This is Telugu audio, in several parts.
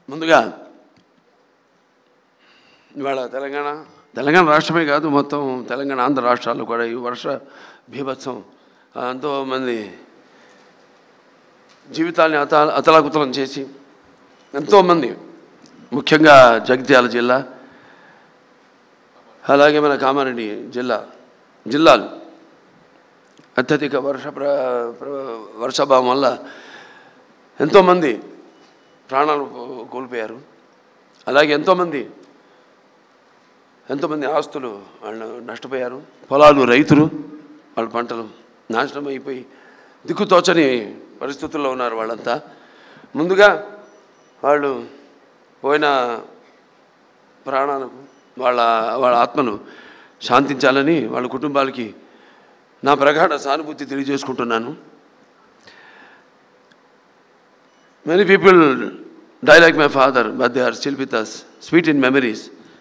ముందుగా ఇవాళ తెలంగాణ రాష్ట్రమే కాదు, మొత్తం తెలంగాణ ఆంధ్ర రాష్ట్రాల్లో కూడా ఈ వర్ష బీభత్సం ఎంతోమంది జీవితాన్ని అతలాకుతలం చేసి ఎంతోమంది, ముఖ్యంగా జగిత్యాల జిల్లా, అలాగే మన కామారెడ్డి జిల్లాలు అత్యధిక వర్షాభావం వల్ల ఎంతోమంది ప్రాణాలు కోల్పోయారు. అలాగే ఎంతోమంది ఆస్తులు వాళ్ళు నష్టపోయారు. పొలాలు, రైతులు వాళ్ళ పంటలు నాశనం అయిపోయి దిక్కుతోచని పరిస్థితుల్లో ఉన్నారు వాళ్ళంతా. ముందుగా వాళ్ళు పోయిన ప్రాణాలకు వాళ్ళ ఆత్మను శాంతించాలని వాళ్ళ కుటుంబాలకి నా ప్రగాఢ సానుభూతి తెలియజేసుకుంటున్నాను. Many people die like my father, but they are still with us, sweet in memories,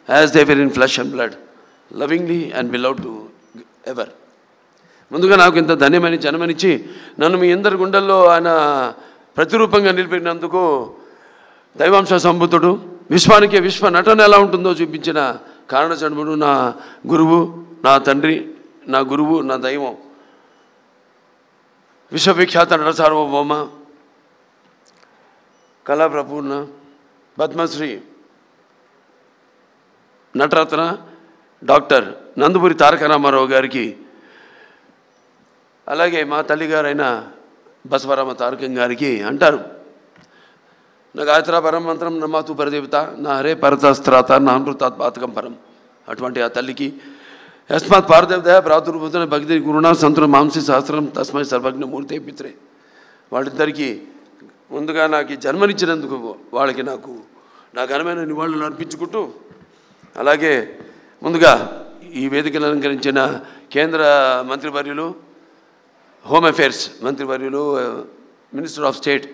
as they were in flesh and blood, lovingly and beloved to ever. ముందుగా నాకు ఇంత ధన్యమైన జన్మనిచ్చి నన్ను మీ అందరి గుండెల్లో ఆయన ప్రతిరూపంగా నిలిపినందుకు దైవాంశ సంభూతుడు, విశ్వానికి విశ్వ నటన ఎలా ఉంటుందో చూపించిన కారణజన్ముడు, నా గురువు, నా తండ్రి, నా గురువు, నా దైవం, విశ్వవిఖ్యాత నట సార్వభౌమ, కళాప్రపూర్ణ, పద్మశ్రీ, నటరత్న డాక్టర్ నందమూరి తారక రామారావు గారికి, అలాగే మా తల్లిగారైన బసవరామ తారకం గారికి అంటారు, నా గాయత్ర పరం మంత్రం నమాతు పరదేవత, నా హరే పరతస్త్రాత, నా అమృతాత్ పాతకం పరం. అటువంటి ఆ తల్లికి యస్మాత్ పారదేవత ప్రాతుర్భూతన భక్తి గురుణ సంతున మాంసి సహస్రం తస్మై సర్వజ్ఞ మూర్తే పిత్రే. వాళ్ళిద్దరికీ ముందుగా నాకు జన్మనిచ్చినందుకు వాళ్ళకి నా ఘనమైన నివాళులు అర్పించుకుంటూ, అలాగే ముందుగా ఈ వేదికను అలంకరించిన కేంద్ర మంత్రివర్యులు, హోమ్ అఫేర్స్ మంత్రివర్యులు, మినిస్టర్ ఆఫ్ స్టేట్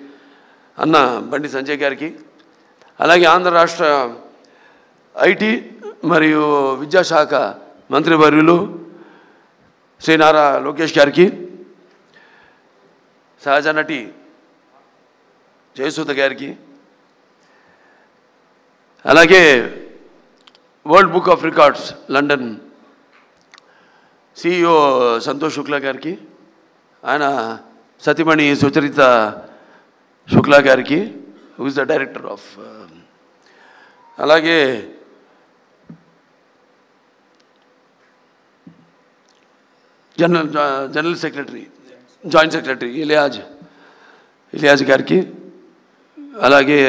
అన్న బండి సంజయ్ గారికి, అలాగే ఆంధ్ర రాష్ట్ర ఐటీ మరియు విద్యాశాఖ మంత్రివర్యులు శ్రీ నారా లోకేష్ గారికి, సహజ నటి జయసుధ గారికి, అలాగే world book of records London CEO Santosh Shukla గారికి, ఆయన సతీమణి సుచరిత శుక్లా గారికి, who is the director of, అలాగే general secretary, joint secretary Iliyaz గారికి, అలాగే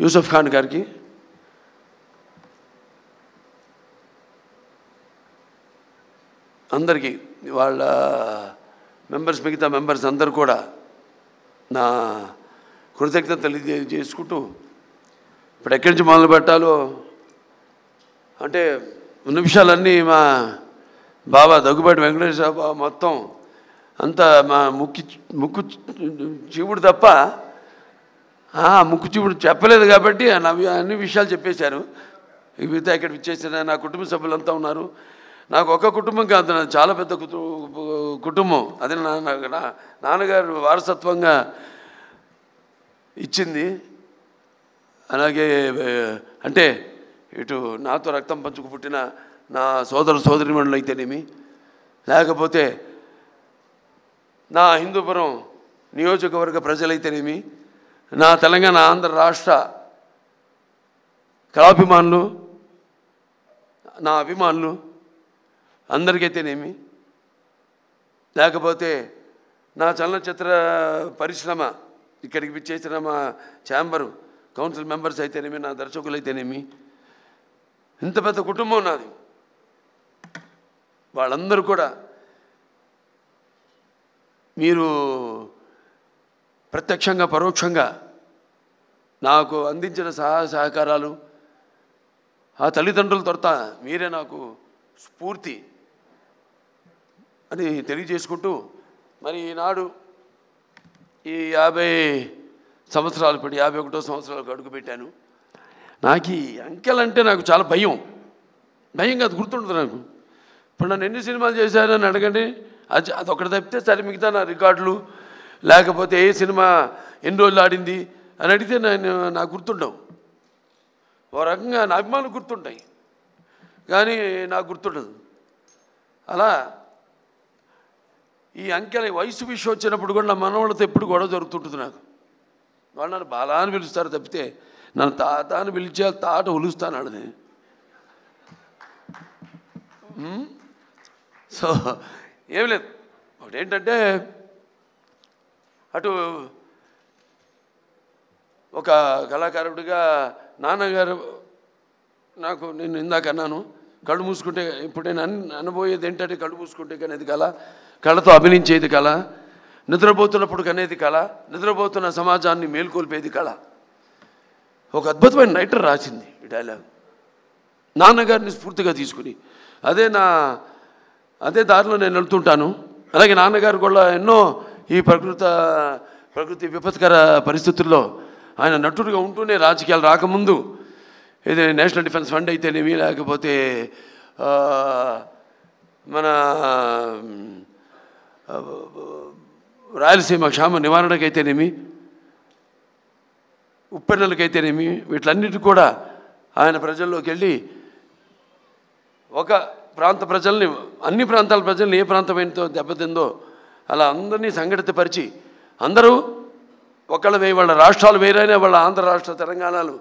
యూసఫ్ ఖాన్ గారికి, అందరికీ వాళ్ళ మిగతా మెంబర్స్ అందరూ కూడా నా కృతజ్ఞత తెలియజేసుకుంటూ, ఇప్పుడు ఎక్కడి నుంచి మొదలు పెట్టాలో అంటే ఉన్న విషయాలన్నీ మా బాబా దగ్గుబాటి వెంకటేశ్వర బాబా మొత్తం అంతా మా ముక్కు చీవుడు తప్ప ముక్కు చీవుడు చెప్పలేదు కాబట్టి అన్ని విషయాలు చెప్పేశారు. మిగతా ఇక్కడ ఇచ్చేసిన నా కుటుంబ సభ్యులంతా ఉన్నారు. నాకు ఒక కుటుంబం కాదు, నాకు చాలా పెద్ద కుటుంబం. అది నాన్నగారు వారసత్వంగా ఇచ్చింది. అలాగే అంటే ఇటు నాతో రక్తం పంచుకు పుట్టిన నా సోదరిమణులు అయితేనేమి, లేకపోతే నా హిందూపురం నియోజకవర్గ ప్రజలైతేనేమి, నా తెలంగాణ ఆంధ్ర రాష్ట్ర కళాభిమానులు, నా అభిమానులు అందరికైతేనేమి, లేకపోతే నా చలనచిత్ర పరిశ్రమ ఇక్కడికి విచ్చేసిన మా ఛాంబరు కౌన్సిల్ మెంబర్స్ అయితేనేమి, నా దర్శకులు అయితేనేమి, ఇంత పెద్ద కుటుంబం నాది. వాళ్ళందరూ కూడా మీరు ప్రత్యక్షంగా పరోక్షంగా నాకు అందించిన సహకారాలు, ఆ తల్లిదండ్రుల తొరత మీరే నాకు స్ఫూర్తి అని తెలియజేసుకుంటూ, మరి ఈనాడు ఈ 50 సంవత్సరాలు, ఇప్పుడు 51వ సంవత్సరాలకు అడుగుపెట్టాను. నాకు ఈ అంకెలంటే నాకు చాలా భయం కాదు, గుర్తుంటుంది నాకు. ఇప్పుడు నన్ను ఎన్ని సినిమాలు చేశారని అడగండి, అదొకటి తప్పితే సరే మిగతా నా రికార్డులు లేకపోతే ఏ సినిమా ఎన్ని రోజులు ఆడింది అని అడిగితే నాకు గుర్తుండవు. ఓ రకంగా నా అభిమానులు గుర్తుంటాయి కానీ నాకు గుర్తుండదు. అలా ఈ అంకెల వయసు విషయం వచ్చినప్పుడు కూడా నా మనవాళ్ళతో ఎప్పుడు గొడవ జరుగుతుంటుంది. నాకు వాళ్ళు నన్ను బాలా అని పిలుస్తారు తప్పితే నన్ను తాత అని పిలిచే తాట ఒలుస్తాను ఆడని. సో ఏం లేదు, ఒకటి ఏంటంటే అటు ఒక కళాకారుడిగా నాన్నగారు నాకు నేను ఇందాక అన్నాను కళ్ళు మూసుకుంటే ఇప్పుడు నేను అనబోయేది ఏంటంటే కళ్ళు మూసుకుంటే కనేది కళ, కళతో అభినయించేది కళ, నిద్రపోతున్నప్పుడు కనేది కళ, నిద్రపోతున్న సమాజాన్ని మేల్కొల్పేది కళ. ఒక అద్భుతమైన రైటర్ రాసింది ఈ డైలాగ్ నాన్నగారిని స్ఫూర్తిగా తీసుకుని. అదే దారిలో నేను వెళ్తుంటాను. అలాగే నాన్నగారు కూడా ఎన్నో ఈ ప్రకృతి విపత్కర పరిస్థితుల్లో ఆయన నటుడిగా ఉంటూనే రాజకీయాలు రాకముందు ఇది నేషనల్ డిఫెన్స్ ఫండ్ అయితేనేమి లేకపోతే మన రాయలసీమ క్షామ నివారణకైతేనేమి ఉప్పెన్నెలకైతేనేమి వీటిలన్నిటి కూడా ఆయన ప్రజల్లోకి వెళ్ళి ఒక ప్రాంత ప్రజల్ని అన్ని ప్రాంతాల ప్రజల్ని ఏ ప్రాంతమైనతో దెబ్బతిందో అలా అందరినీ సంఘటితపరిచి అందరూ ఒకళ్ళ వాళ్ళ రాష్ట్రాలు వేరైనా వాళ్ళ ఆంధ్ర రాష్ట్ర తెలంగాణలు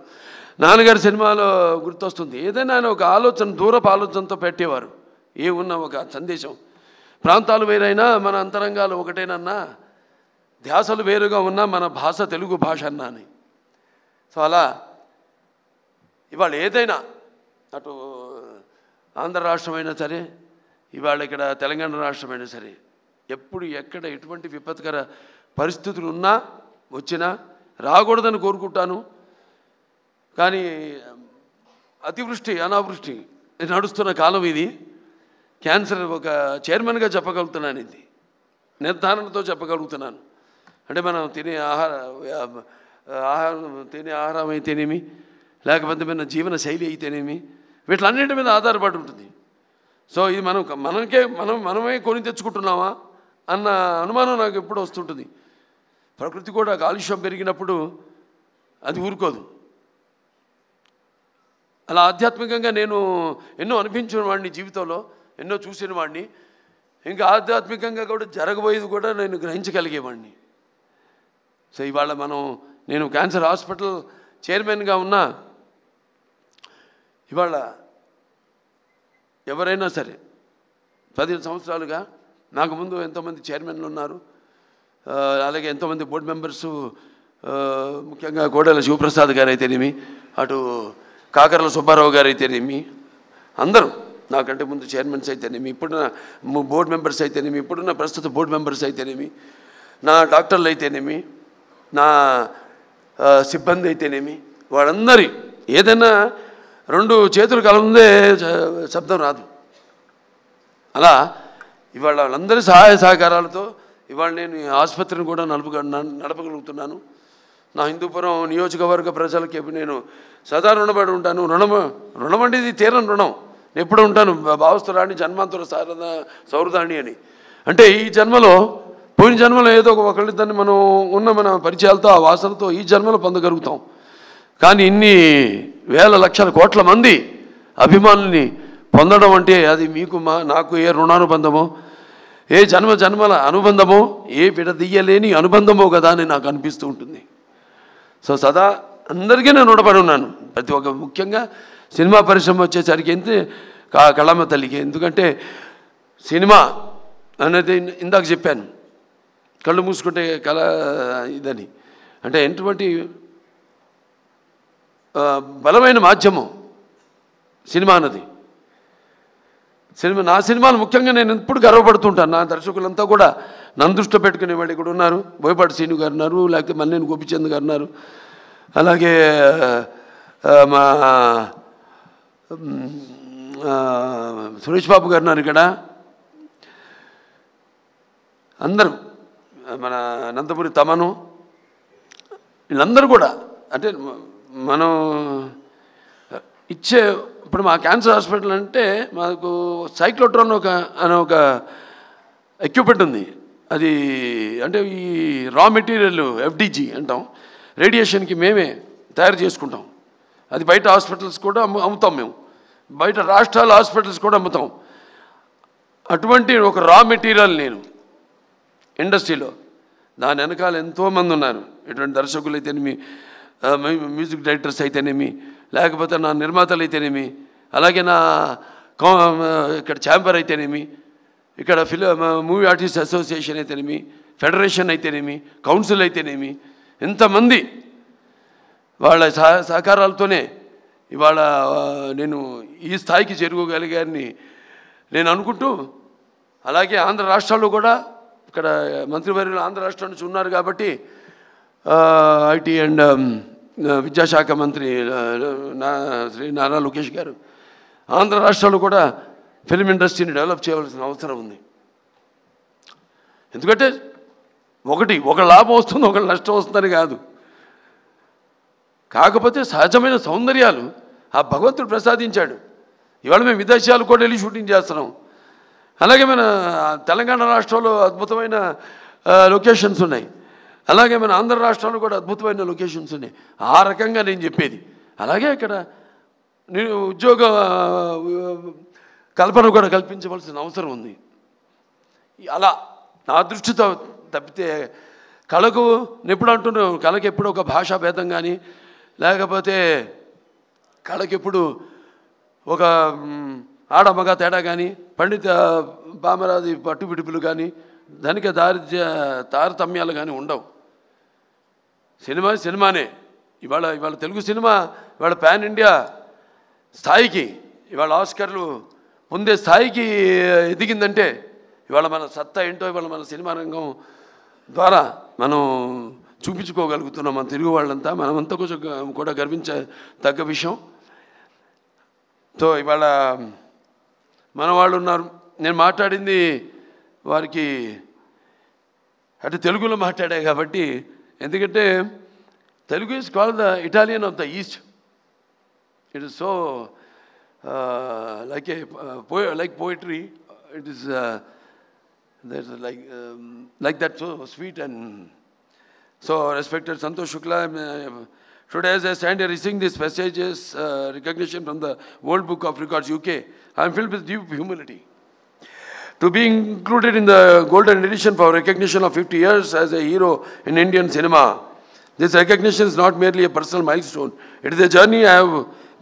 నాన్నగారి సినిమాలో గుర్తొస్తుంది. ఏదైనా ఆయన ఒక ఆలోచన దూరపు ఆలోచనతో పెట్టేవారు. ఏ ఉన్న ఒక సందేశం ప్రాంతాలు వేరైనా మన అంతరంగాలు ఒకటేనన్నా ధ్యాసలు వేరుగా ఉన్నా మన భాష తెలుగు భాష అన్నా అని. సో అలా ఇవాళ ఏదైనా అటు ఆంధ్ర రాష్ట్రమైనా సరే ఇవాళ ఇక్కడ తెలంగాణ రాష్ట్రమైనా సరే ఎప్పుడు ఎక్కడ ఎటువంటి విపత్కర పరిస్థితులు ఉన్నా వచ్చినా రాకూడదని కోరుకుంటాను. కానీ అతివృష్టి అనావృష్టి నడుస్తున్న కాలం ఇది. క్యాన్సర్ ఒక చైర్మన్గా చెప్పగలుగుతున్నాను, ఇది నిర్ధారణతో చెప్పగలుగుతున్నాను. అంటే మనం తినే ఆహారం అయితేనేమి లేకపోతే మన జీవన శైలి అయితేనేమి వీటిలన్నింటి మీద ఆధారపడి ఉంటుంది. సో ఇది మనమే కొని తెచ్చుకుంటున్నామా అన్న అనుమానం నాకు ఎప్పుడు వస్తుంటుంది. ప్రకృతి కూడా కాలుష్యం పెరిగినప్పుడు అది ఊరుకోదు. అలా ఆధ్యాత్మికంగా నేను ఎన్నో అనిపించిన వాడిని జీవితంలో, ఎన్నో చూసిన వాడిని. ఇంకా ఆధ్యాత్మికంగా కూడా జరగబోయేది కూడా నేను గ్రహించగలిగేవాడిని. సో ఇవాళ నేను క్యాన్సర్ హాస్పిటల్ చైర్మన్గా ఉన్నా ఇవాళ ఎవరైనా సరే 15 సంవత్సరాలుగా నాకు ముందు ఎంతోమంది చైర్మన్లు ఉన్నారు, అలాగే ఎంతోమంది బోర్డు మెంబర్సు, ముఖ్యంగా కోడెల శివప్రసాద్ గారు అయితేనేమి, అటు కాకర్ల సుబ్బారావు గారు అయితేనేమి, అందరూ నాకంటే ముందు చైర్మన్స్ అయితేనేమి, ఇప్పుడున్న బోర్డు మెంబర్స్ అయితేనేమి, ఇప్పుడున్న ప్రస్తుత బోర్డు మెంబర్స్ అయితేనేమి, నా డాక్టర్లు అయితేనేమి, నా సిబ్బంది అయితేనేమి, వాళ్ళందరి ఏదైనా 2 చేతులు కలముందే శబ్దం రాదు. అలా ఇవాళ వాళ్ళందరి సహాయ సహకారాలతో ఇవాళ నేను ఈ ఆసుపత్రిని కూడా నడపగలుగుతున్నాను. నా హిందూపురం నియోజకవర్గ ప్రజలకి నేను సదా రుణపడి ఉంటాను. రుణం అంటే ఇది తీరని రుణం. నేను ఎప్పుడు ఉంటాను భావస్తురాణి జన్మాంతర సౌరదాణి అని. అంటే ఈ జన్మలో పోయిన జన్మలో ఏదో ఒకళ్ళిద్దరిని మన పరిచయాలతో ఆ వాసనతో ఈ జన్మలో పొందగలుగుతాం. కానీ ఇన్ని వేల లక్షల కోట్ల మంది అభిమానుల్ని పొందడం అంటే అది మీకు నాకు ఏ రుణానుబంధమో, ఏ జన్మల అనుబంధమో, ఏ విడదీయలేని అనుబంధమో కదా అని నాకు అనిపిస్తూ ఉంటుంది. సో సదా అందరికీ నేను రుణపడి ఉన్నాను. ప్రతి ఒక్క ముఖ్యంగా సినిమా పరిశ్రమ వచ్చేసరికి ఎంత కళమ్మ తల్లికి. ఎందుకంటే సినిమా అనేది ఇందాక చెప్పాను కళ్ళు మూసుకుంటే కళ ఇదని. అంటే ఎటువంటి బలమైన మాధ్యమం సినిమా అన్నది. నా సినిమాలు ముఖ్యంగా నేను ఎప్పుడు గర్వపడుతుంటాను. నా దర్శకులంతా కూడా నన్ను దృష్టిలో పెట్టుకునే వాళ్ళు ఇక్కడ ఉన్నారు. బోయపాటి శ్రీను గారు ఉన్నారు, లేకపోతే మల్లేని గోపిచంద్ గారు ఉన్నారు, అలాగే మా సురేష్ బాబు గారు ఉన్నారు ఇక్కడ. అందరూ మన నందమూరి తమను వీళ్ళందరూ కూడా అంటే మనం ఇచ్చే ఇప్పుడు మా క్యాన్సర్ హాస్పిటల్ అంటే మాకు సైక్లోట్రాన్ అనే ఒక ఎక్విప్మెంట్ ఉంది. అది అంటే ఈ రా మెటీరియల్ ఎఫ్డిజి అంటాం, రేడియేషన్కి మేమే తయారు చేసుకుంటాం. అది బయట హాస్పిటల్స్ కూడా అమ్ముతాం మేము, బయట రాష్ట్రాల హాస్పిటల్స్ కూడా అమ్ముతాం. అటువంటి ఒక రా మెటీరియల్ నేను ఇండస్ట్రీలో, దాని వెనకాల ఎంతోమంది ఉన్నారు. ఇటువంటి దర్శకులు అయితేనేమి, మ్యూజిక్ డైరెక్టర్స్ అయితేనేమి, లేకపోతే నా నిర్మాతలు అయితేనేమి, అలాగే నా ఇక్కడ ఛాంబర్ అయితేనేమి, ఇక్కడ మూవీ ఆర్టిస్ట్ అసోసియేషన్ అయితేనేమి, ఫెడరేషన్ అయితేనేమి, కౌన్సిల్ అయితేనేమి, ఎంతమంది వాళ్ళ సహకారాలతోనే ఇవాళ నేను ఈ స్థాయికి చేరుకోగలిగారని నేను అనుకుంటూ, అలాగే ఆంధ్ర రాష్ట్రాల్లో కూడా ఇక్కడ మంత్రివర్యులు ఆంధ్ర రాష్ట్రం నుంచి ఉన్నారు కాబట్టి ఐటీ అండ్ విద్యాశాఖ మంత్రి శ్రీ నారా లోకేష్ గారు ఆంధ్ర రాష్ట్రాల్లో కూడా ఫిల్మ్ ఇండస్ట్రీని డెవలప్ చేయవలసిన అవసరం ఉంది. ఎందుకంటే ఒక లాభం వస్తుంది, ఒక నష్టం వస్తుందని కాదు. కాకపోతే సహజమైన సౌందర్యాలు ఆ భగవంతుడు ప్రసాదించాడు. ఇవాళ మేము విదేశాలు కూడా వెళ్ళి షూటింగ్ చేస్తున్నాం. అలాగే మన తెలంగాణ రాష్ట్రంలో అద్భుతమైన లొకేషన్స్ ఉన్నాయి, అలాగే మన ఆంధ్ర రాష్ట్రంలో కూడా అద్భుతమైన లొకేషన్స్ ఉన్నాయి. ఆ రకంగా నేను చెప్పేది. అలాగే ఇక్కడ నేను ఉద్యోగ కల్పన కూడా కల్పించవలసిన అవసరం ఉంది. అలా నా దృష్టితో తప్పితే కళకు ఎప్పుడు అంటున్నాను, కళకి ఎప్పుడు ఒక భాషా భేదం కానీ, లేకపోతే కళకెప్పుడు ఒక ఆడమగ తేడా కానీ, పండిత పామరాది పట్టుబిడుపులు కానీ, ధనిక తారతమ్యాలు కానీ ఉండవు. సినిమానే. ఇవాళ తెలుగు సినిమా ఇవాళ పాన్ ఇండియా స్థాయికి, ఇవాళ ఆస్కర్లు పొందే స్థాయికి ఎదిగిందంటే ఇవాళ మన సత్తా ఏంటో ఇవాళ మన సినిమా రంగం ద్వారా మనం చూపించుకోగలుగుతున్నాం. మన తెలుగు వాళ్ళంతా మనమంతా కొంచెం కూడా గర్వించదగ్గ విషయం. సో ఇవాళ మన వాళ్ళు ఉన్నారు. నేను మాట్లాడింది వారికి అంటే తెలుగులో మాట్లాడా కాబట్టి, ఎందుకంటే Telugu is called the Italian of the east. It is so like poetry. It is there's like that, so sweet. And so respected Santosh Shukla, today as I stand here receiving these passages, recognition from the World Book of Records UK, I am filled with deep humility to be included in the golden edition for recognition of 50 years as a hero in Indian cinema. This recognition is not merely a personal milestone, it is a journey I have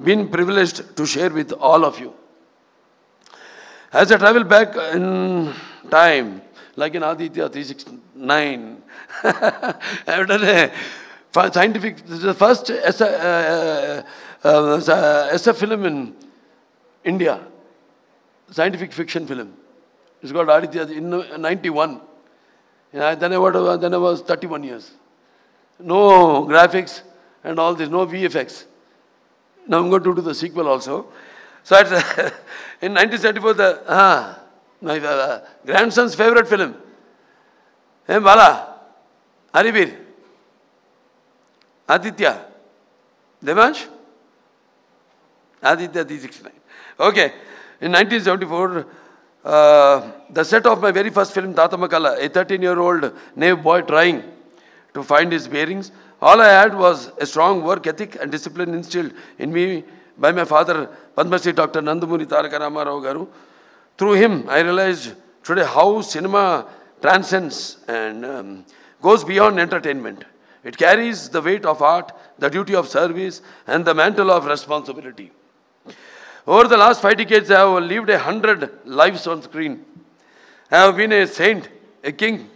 been privileged to share with all of you. As I travel back in time, like in Aditya 369, I have done a scientific, this is the first SF film in India, scientific fiction film. It's called Aditya in 91. Then I was 31 years. No graphics and all this, no VFX. Now I'm going to do the sequel also. So in 1974, my grandson's favorite film, Bala, Haribir, Aditya, Devansh, Aditya 369. Okay, in 1974, the set of my very first film, Tatamakala, a 13-year-old naive boy trying to find his bearings. All I had was a strong work ethic and discipline instilled in me by my father, Padma Shri Dr. Nandamuni Taraka Ramarao Garu. Through him, I realized today how cinema transcends and goes beyond entertainment. It carries the weight of art, the duty of service, and the mantle of responsibility. Over the last 5 decades, I have lived 100 lives on screen. I have been a saint, a king,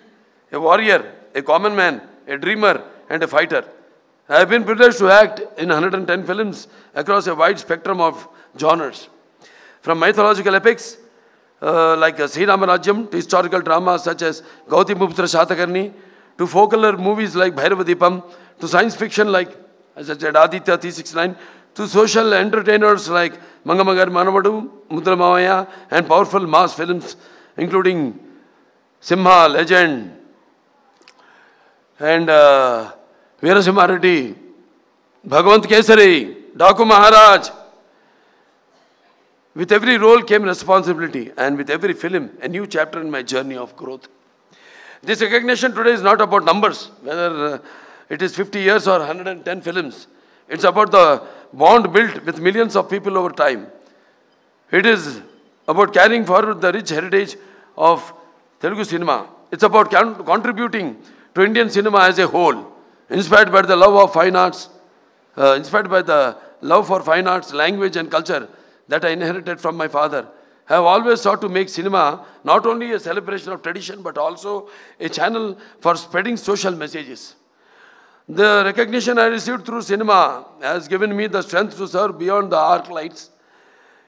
a warrior, a common man, a dreamer, and a fighter. I have been privileged to act in 110 films across a wide spectrum of genres. From mythological epics like Sri Ramarajyam to historical dramas such as Gautimuputra Shatakarni, to folklore movies like Bhairavadipam, to science fiction like, as I said, Aditya 369, to social entertainers like Mangamagar Manavadu, Mudra Mavaya, and powerful mass films including Simha, Legend, and Veerasimha Reddy, Bhagwant Kesari, Daku Maharaj, With every role came responsibility, and with every film, a new chapter in my journey of growth. This recognition today is not about numbers, whether it is 50 years or 110 films. It's about the bond built with millions of people over time. It is about carrying forward the rich heritage of Telugu cinema. It's about contributing to Indian cinema as a whole, inspired by the love of fine arts, inspired by the love for fine arts, language and culture that I inherited from my father. I have always sought to make cinema not only a celebration of tradition, but also a channel for spreading social messages. The recognition I received through cinema has given me the strength to serve beyond the arc lights.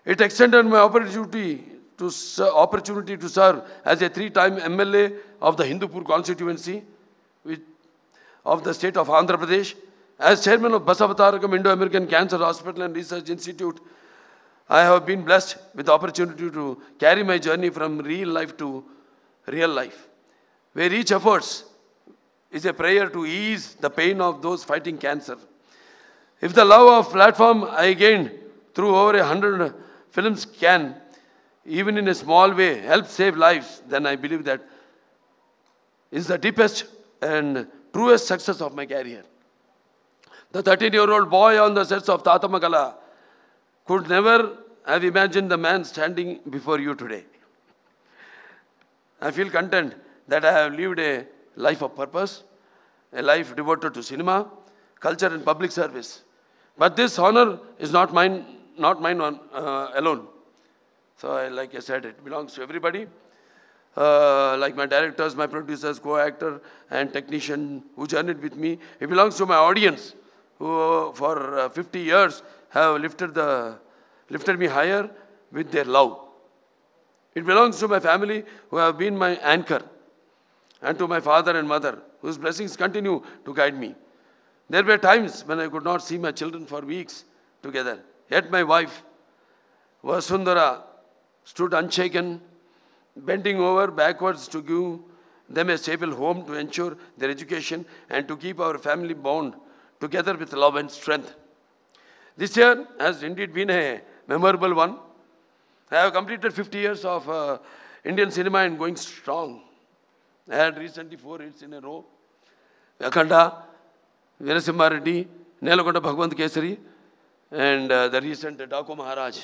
It extended my opportunity to serve as a 3-time MLA of the Hindupur constituency of the state of Andhra Pradesh, as chairman of Basavatarakam Indo-American Cancer Hospital and Research Institute. I have been blessed with the opportunity to carry my journey from real life to real life, where each effort is a prayer to ease the pain of those fighting cancer. If the love of platform I gained through over 100 films can, even in a small way, help save lives, then I believe that is the deepest and truest success of my career. The 13-year-old boy on the sets of Tata Magala could never have imagined the man standing before you today. I feel content that I have lived a life of purpose, a life devoted to cinema, culture and public service. But this honor is not mine alone. So like I said, it belongs to everybody. Like my directors, my producers, co-actor and technician who journeyed with me. It belongs to my audience who for 50 years have lifted me higher with their love. It belongs to my family who have been my anchor, and to my father and mother whose blessings continue to guide me. There were times when I could not see my children for weeks together. Yet my wife, Vasundhara, stood unshaken, bending over backwards to give them a stable home to ensure their education and to keep our family bound together with love and strength. This year has indeed been a memorable one. I have completed 50 years of Indian cinema and going strong. I had recently 4 hits in a row. Akhanda, Veerasimha Reddy, Nelagonda Bhagwant Kesari, and the recent Daku Maharaj.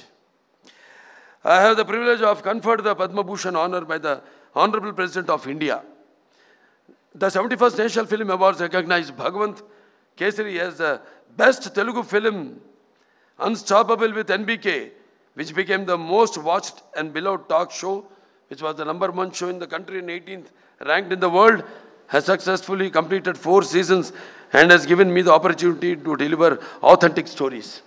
I have the privilege of conferred the Padma Bhushan honor by the Honorable President of India. The 71st National Film Awards recognized Bhagwant Kesari as the best Telugu film, Unstoppable with NBK, which became the most watched and beloved talk show, which was the #1 show in the country and 18th ranked in the world, has successfully completed 4 seasons and has given me the opportunity to deliver authentic stories.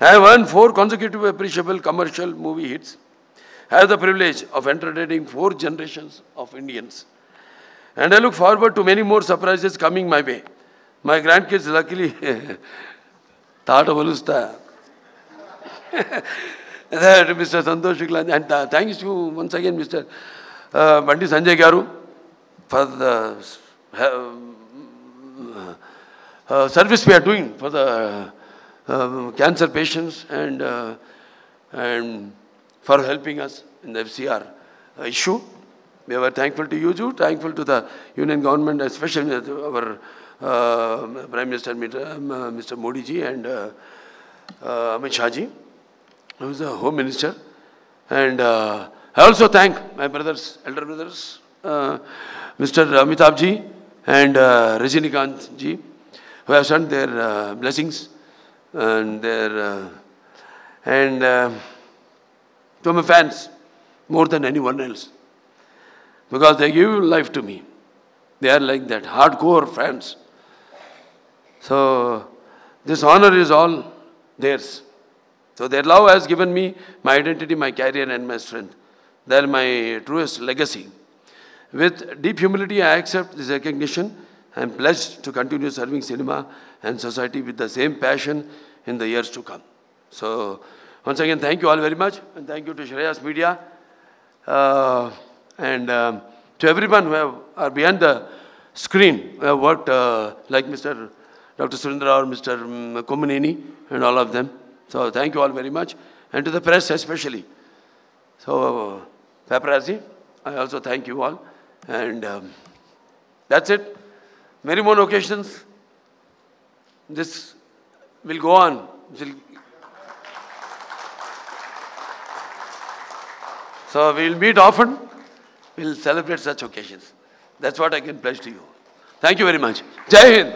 I have earned 4 consecutive appreciable commercial movie hits. I have the privilege of entertaining 4 generations of Indians. And I look forward to many more surprises coming my way. My grandkids luckily Tata Valusta. Mr. Santosh Shukla, and thanks to once again Mr. Bandi Sanjay Garu for the service we are doing for the cancer patients and for helping us in the FCR issue. We were thankful to you too, thankful to the Union government, especially our Prime Minister Mr. Modi ji and Amit Shah ji, who is the Home Minister. And I also thank my brothers, elder brothers, Mr. Amitabh ji and Rajinikanth ji, who have sent their blessings and their to my fans more than anyone else, because they give life to me. They are like that, hardcore fans. So this honor is all theirs. So their love has given me my identity, my career and my strength. They are my truest legacy. With deep humility, I accept this recognition. I am pledged to continue serving cinema and society with the same passion in the years to come. So once again, thank you all very much, and thank you to Shreyas Media and to everyone who are behind the screen, who have worked like Mr. Dr. Surendra or Mr. Komuneni and all of them. So thank you all very much. and to the press especially. So, Paparazzi, I also thank you all. And that's it. Many more occasions. This will go on. So we will meet often. We will celebrate such occasions. That's what I can pledge to you. Thank you very much. Jai Hind.